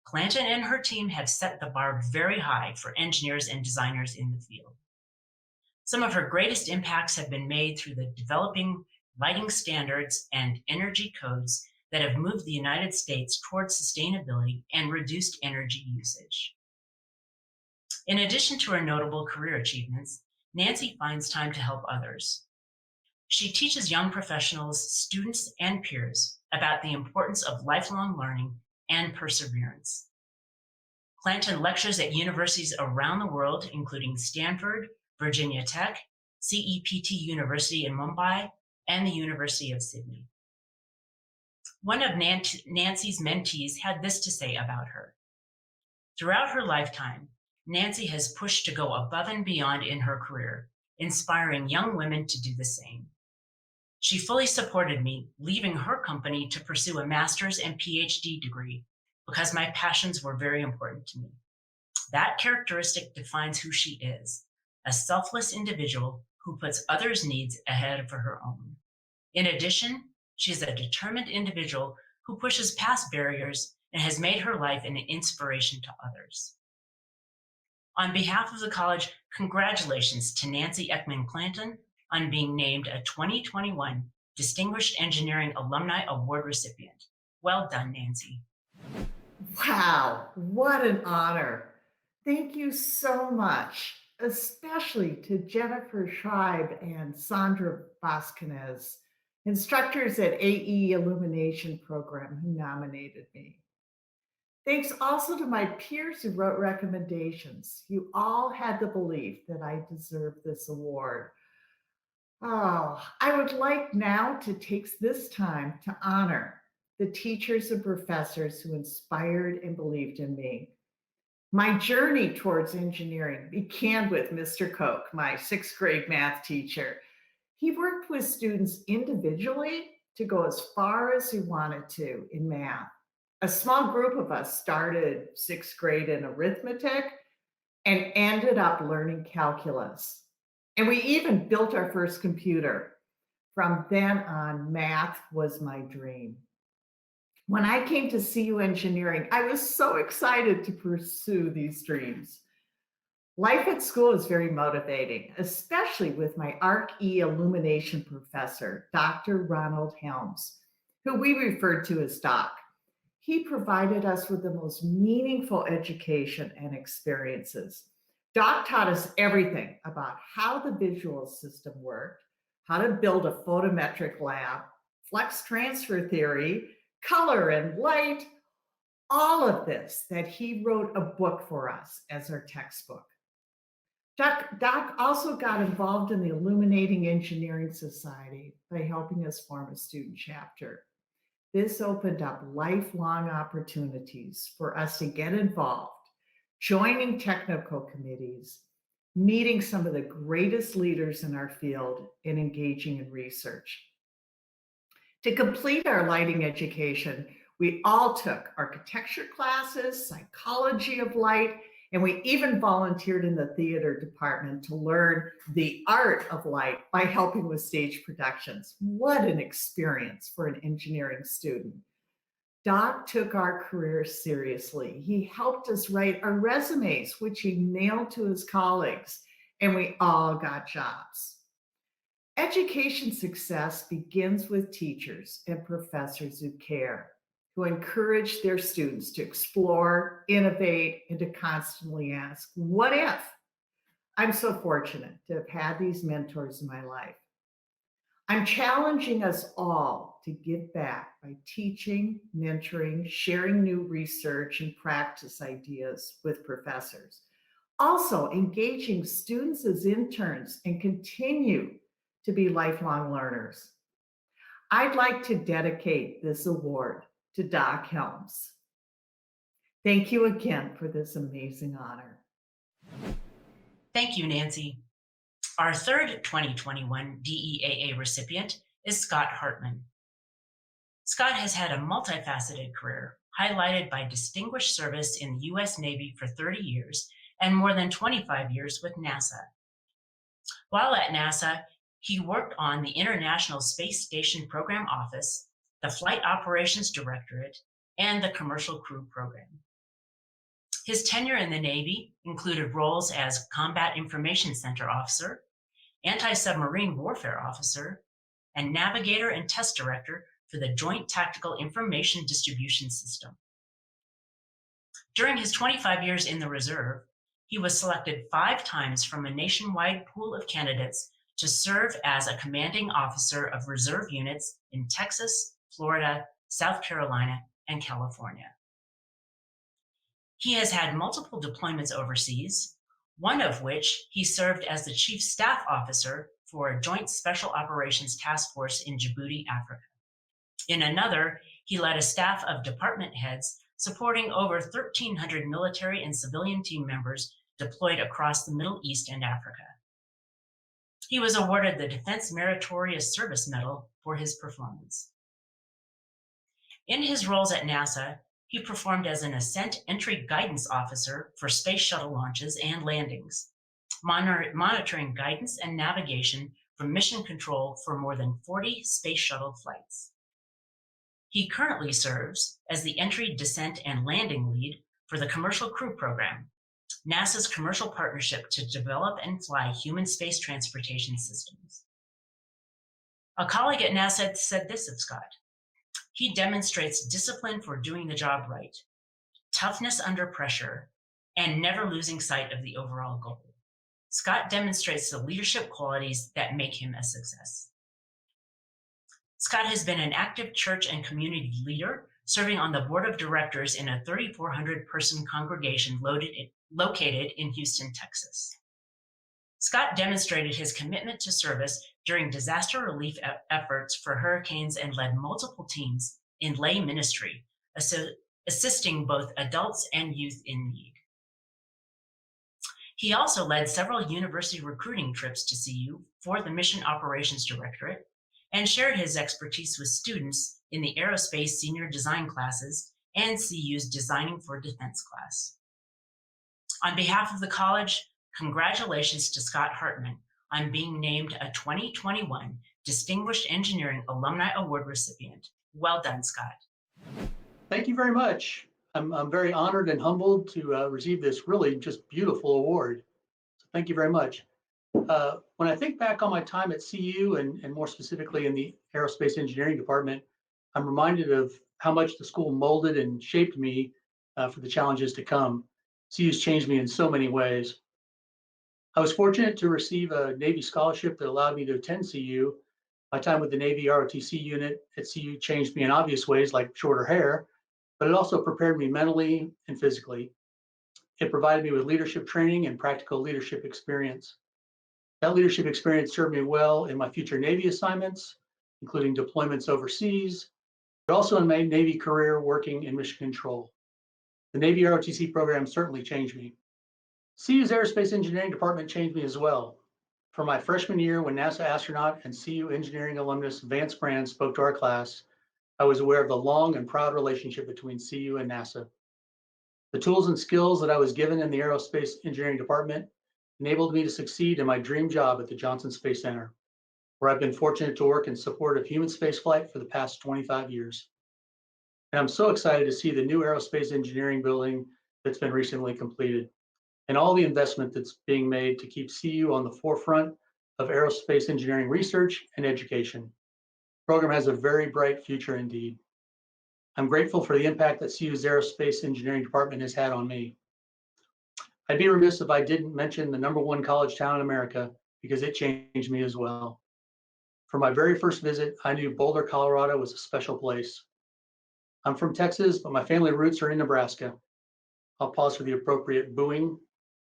Clanton and her team have set the bar very high for engineers and designers in the field. Some of her greatest impacts have been made through the developing lighting standards and energy codes that have moved the United States towards sustainability and reduced energy usage. In addition to her notable career achievements, Nancy finds time to help others. She teaches young professionals, students, and peers about the importance of lifelong learning and perseverance. Clanton lectures at universities around the world, including Stanford, Virginia Tech, CEPT University in Mumbai, and the University of Sydney. One of Nancy's mentees had this to say about her. Throughout her lifetime, Nancy has pushed to go above and beyond in her career, inspiring young women to do the same. She fully supported me leaving her company to pursue a master's and PhD degree because my passions were very important to me. That characteristic defines who she is, a selfless individual who puts others' needs ahead of her own. In addition, she is a determined individual who pushes past barriers and has made her life an inspiration to others. On behalf of the college, congratulations to Nancy Ekman-Clanton on being named a 2021 Distinguished Engineering Alumni Award recipient. Well done, Nancy. Wow, what an honor. Thank you so much, especially to Jennifer Schreiber and Sandra Vasquez, instructors at AE Illumination Program who nominated me. Thanks also to my peers who wrote recommendations. You all had the belief that I deserved this award. Oh, I would like now to take this time to honor the teachers and professors who inspired and believed in me. My journey towards engineering began with Mr. Koch, my sixth grade math teacher. He worked with students individually to go as far as he wanted to in math. A small group of us started sixth grade in arithmetic and ended up learning calculus. And we even built our first computer. From then on, math was my dream. When I came to CU Engineering, I was so excited to pursue these dreams. Life at school is very motivating, especially with my ARC-E illumination professor, Dr. Ronald Helms, who we referred to as Doc. He provided us with the most meaningful education and experiences. Doc taught us everything about how the visual system worked, how to build a photometric lab, flux transfer theory, color and light, all of this that he wrote a book for us as our textbook. Doc also got involved in the Illuminating Engineering Society by helping us form a student chapter. This opened up lifelong opportunities for us to get involved, joining technical committees, meeting some of the greatest leaders in our field, and engaging in research. To complete our lighting education, we all took architecture classes, psychology of light, and we even volunteered in the theater department to learn the art of light by helping with stage productions. What an experience for an engineering student. Doc took our career seriously. He helped us write our resumes, which he mailed to his colleagues, and we all got jobs. Education success begins with teachers and professors who care, who encourage their students to explore, innovate, and to constantly ask, what if? I'm so fortunate to have had these mentors in my life. I'm challenging us all to give back by teaching, mentoring, sharing new research and practice ideas with professors. Also, engaging students as interns and continue to be lifelong learners. I'd like to dedicate this award to Doc Helms. Thank you again for this amazing honor. Thank you, Nancy. Our third 2021 DEAA recipient is Scott Hartman. Scott has had a multifaceted career, highlighted by distinguished service in the U.S. Navy for 30 years and more than 25 years with NASA. While at NASA, he worked on the International Space Station Program Office, the Flight Operations Directorate, and the Commercial Crew Program. His tenure in the Navy included roles as Combat Information Center Officer, Anti-Submarine Warfare Officer, and Navigator and Test Director for the Joint Tactical Information Distribution System. During his 25 years in the Reserve, he was selected 5 times from a nationwide pool of candidates to serve as a commanding officer of reserve units in Texas, Florida, South Carolina, and California. He has had multiple deployments overseas, one of which he served as the Chief Staff Officer for a Joint Special Operations Task Force in Djibouti, Africa. In another, he led a staff of department heads supporting over 1,300 military and civilian team members deployed across the Middle East and Africa. He was awarded the Defense Meritorious Service Medal for his performance. In his roles at NASA, he performed as an Ascent Entry Guidance Officer for space shuttle launches and landings, monitoring guidance and navigation from mission control for more than 40 space shuttle flights. He currently serves as the Entry, Descent, and Landing Lead for the Commercial Crew Program, NASA's commercial partnership to develop and fly human space transportation systems. A colleague at NASA said this of Scott: "He demonstrates discipline for doing the job right, toughness under pressure, and never losing sight of the overall goal. Scott demonstrates the leadership qualities that make him a success." Scott has been an active church and community leader, serving on the board of directors in a 3,400-person congregation located in Houston, Texas. Scott demonstrated his commitment to service during disaster relief efforts for hurricanes and led multiple teams in lay ministry, assisting both adults and youth in need. He also led several university recruiting trips to CU for the Mission Operations Directorate and shared his expertise with students in the aerospace senior design classes and CU's Designing for Defense class. On behalf of the college, congratulations to Scott Hartman on being named a 2021 Distinguished Engineering Alumni Award recipient. Well done, Scott. Thank you very much. I'm very honored and humbled to receive this really just beautiful award. So thank you very much. When I think back on my time at CU and more specifically in the Aerospace Engineering Department, I'm reminded of how much the school molded and shaped me for the challenges to come. CU's changed me in so many ways. I was fortunate to receive a Navy scholarship that allowed me to attend CU. My time with the Navy ROTC unit at CU changed me in obvious ways like shorter hair, but it also prepared me mentally and physically. It provided me with leadership training and practical leadership experience. That leadership experience served me well in my future Navy assignments, including deployments overseas, but also in my Navy career working in mission control. The Navy ROTC program certainly changed me. CU's Aerospace Engineering Department changed me as well. For my freshman year, when NASA astronaut and CU engineering alumnus Vance Brand spoke to our class, I was aware of the long and proud relationship between CU and NASA. The tools and skills that I was given in the Aerospace Engineering Department enabled me to succeed in my dream job at the Johnson Space Center, where I've been fortunate to work in support of human spaceflight for the past 25 years. And I'm so excited to see the new aerospace engineering building that's been recently completed, and all the investment that's being made to keep CU on the forefront of aerospace engineering research and education. The program has a very bright future indeed. I'm grateful for the impact that CU's Aerospace Engineering Department has had on me. I'd be remiss if I didn't mention the #1 college town in America, because it changed me as well. For my very first visit, I knew Boulder, Colorado was a special place. I'm from Texas, but my family roots are in Nebraska. I'll pause for the appropriate booing.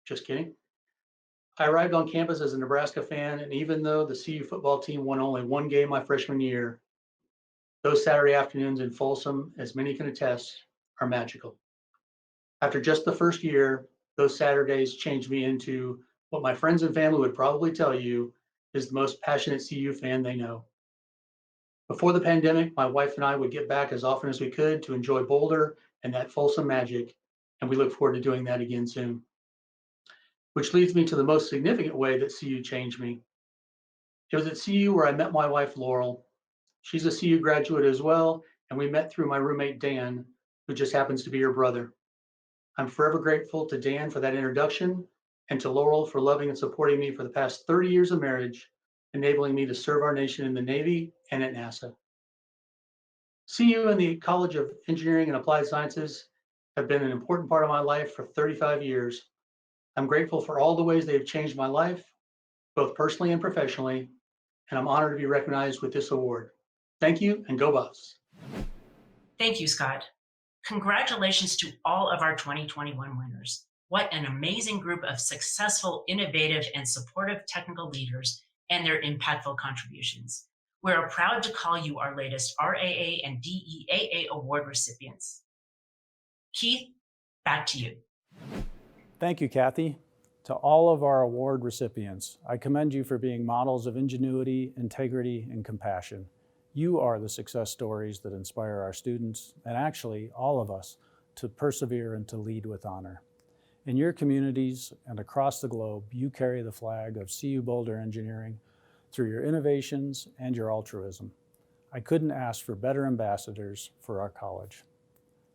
Just kidding. I arrived on campus as a Nebraska fan, and even though the CU football team won only one game my freshman year, those Saturday afternoons in Folsom, as many can attest, are magical. After just the first year, those Saturdays changed me into what my friends and family would probably tell you is the most passionate CU fan they know. Before the pandemic, my wife and I would get back as often as we could to enjoy Boulder and that Folsom magic, and we look forward to doing that again soon. Which leads me to the most significant way that CU changed me. It was at CU where I met my wife, Laurel. She's a CU graduate as well, and we met through my roommate, Dan, who just happens to be her brother. I'm forever grateful to Dan for that introduction, and to Laurel for loving and supporting me for the past 30 years of marriage, enabling me to serve our nation in the Navy and at NASA. CU and the College of Engineering and Applied Sciences have been an important part of my life for 35 years. I'm grateful for all the ways they have changed my life, both personally and professionally, and I'm honored to be recognized with this award. Thank you, and go Buffs. Thank you, Scott. Congratulations to all of our 2021 winners. What an amazing group of successful, innovative, and supportive technical leaders and their impactful contributions. We are proud to call you our latest RAA and DEAA award recipients. Keith, back to you. Thank you, Kathy. To all of our award recipients, I commend you for being models of ingenuity, integrity, and compassion. You are the success stories that inspire our students, and actually all of us, to persevere and to lead with honor. In your communities and across the globe, you carry the flag of CU Boulder Engineering through your innovations and your altruism. I couldn't ask for better ambassadors for our college.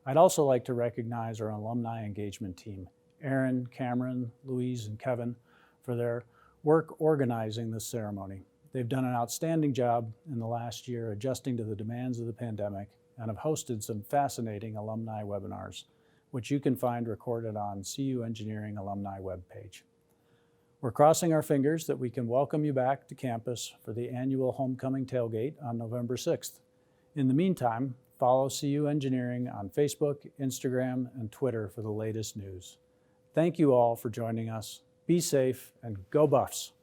I'd also like to recognize our alumni engagement team, Aaron, Cameron, Louise, and Kevin, for their work organizing this ceremony. They've done an outstanding job in the last year adjusting to the demands of the pandemic and have hosted some fascinating alumni webinars, which you can find recorded on CU Engineering alumni webpage. We're crossing our fingers that we can welcome you back to campus for the annual homecoming tailgate on November 6th. In the meantime, follow CU Engineering on Facebook, Instagram, and Twitter for the latest news. Thank you all for joining us. Be safe and go Buffs.